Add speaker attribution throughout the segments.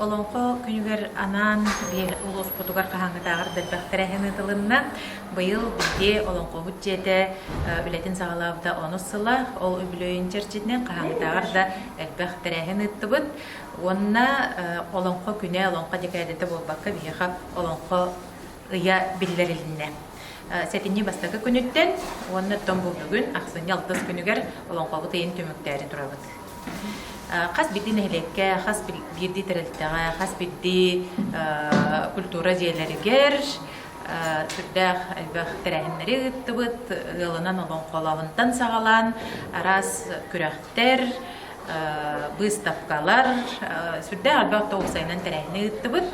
Speaker 1: Олонқо күнігер анан улус потугар қағаңытағыр дәлбәқтерәхіні тылынна бұйыл бізде олонқо бүджеті үлетін сағалавда оны сыла ол үбілөйін черчетінен қағаңытағыр да әлбәқтерәхіні тұбыт. Онна олонқо күне олонқо декәдеті болбаққа бейіға олонқо ұя білдеріліне. Сәтінне бастағы күніттен, онна тон бұл бүгін ақсын ялтыз күнігер олонқоғы тейін түміктәрі тұрабыд. Қас бидді нәхілекке, қас бидді тірілттіға, қас бидді культура жиелерігер, түрдәқ әлбәқ тәрәхінлері ұттыбыд, ғылынан олонқолағынтан сағалан, арас күрәқтер, выставкалар, сүрдәқ әлбәқ тоғысайынан тәрәхіні ұттыбыд.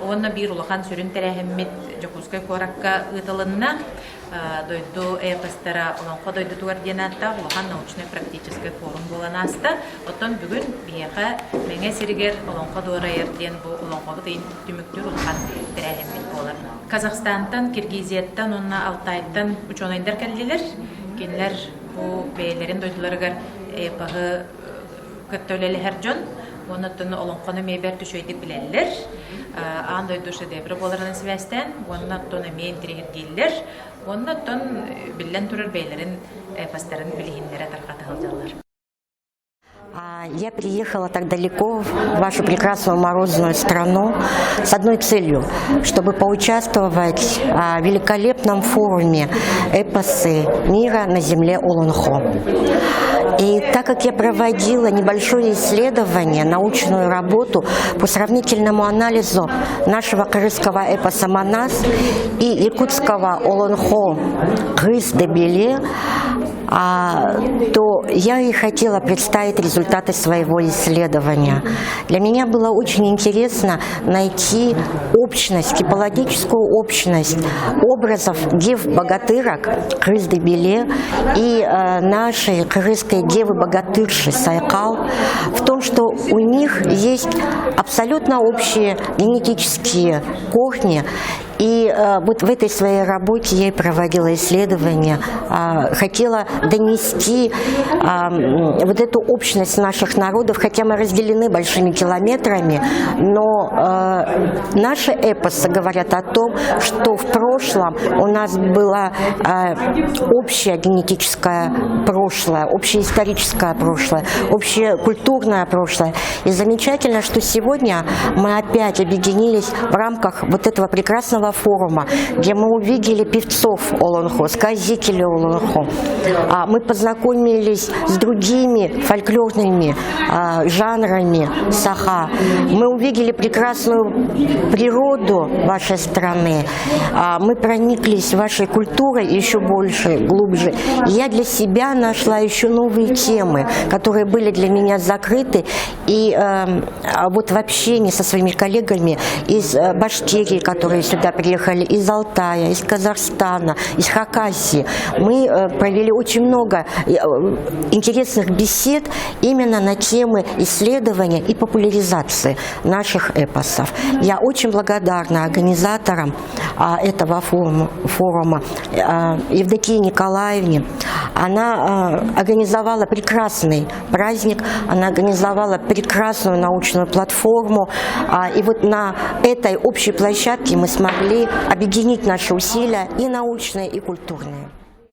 Speaker 1: Онна бир улахан сүрін тәрәхіммет жоқускай қораққа ұтылынна, дойду эпостара олонқо дойду тугардиянатта улахан научно-практический форум болан аста. Оттон бүгін бияға мәңе сиригер олонқо дуара ерден бұл олонқоғы дейін түміктер улахан тәрәхіммет болар. Казахстантан, Киргизияттан, онна Алтайттан учонайдар кәлделер. Кенлер бұл бәйлерін дойдуларығар эпағы көттөлелі әржон. Оннаттан олонқоны мейбер түшөйді білелер. Андай душы дебрі боларының свәстен, оннаттан әмейін тірегір дейілер. Оннаттан білен тұрыр бейлерін пастарын білігіндері тарқаты қалжалар.
Speaker 2: Я приехала так далеко, в вашу прекрасную морозную страну, с одной целью, чтобы поучаствовать в великолепном форуме «Эпосы мира на земле Олонхо». И так как я проводила небольшое исследование, научную работу по сравнительному анализу нашего крымского эпоса «Манас» и якутского Олонхо «Крыс-де-Беле», то я и хотела представить результаты своего исследования. Для меня было очень интересно найти общность, типологическую общность образов дев-богатырок Крыс-де-Беле и нашей крымской девы-богатырши Сайкал в том, что у них есть абсолютно общие генетические корни. И вот в этой своей работе я и проводила исследования, хотела донести вот эту общность наших народов, хотя мы разделены большими километрами, но наши эпосы говорят о том, что в прошлом у нас было общее генетическое прошлое, общее историческое прошлое, общее культурное прошлое. И замечательно, что сегодня мы опять объединились в рамках вот этого прекрасного форума, где мы увидели певцов Олонхо, сказителей Олонхо. Мы познакомились с другими фольклорными жанрами саха. Мы увидели прекрасную природу вашей страны. Мы прониклись вашей культурой еще больше, глубже. И я для себя нашла еще новые темы, которые были для меня закрыты. И вот в общении со своими коллегами из Башкирии, которые сюда приехали, из Алтая, из Казахстана, из Хакасии, мы провели очень много интересных бесед именно на темы исследования и популяризации наших эпосов. Я очень благодарна организаторам этого форума Евдокии Николаевне. Она организовала прекрасный праздник, она организовала прекрасную научную платформу. И вот на этой общей площадке мы смогли объединить наши усилия и научные, и культурные.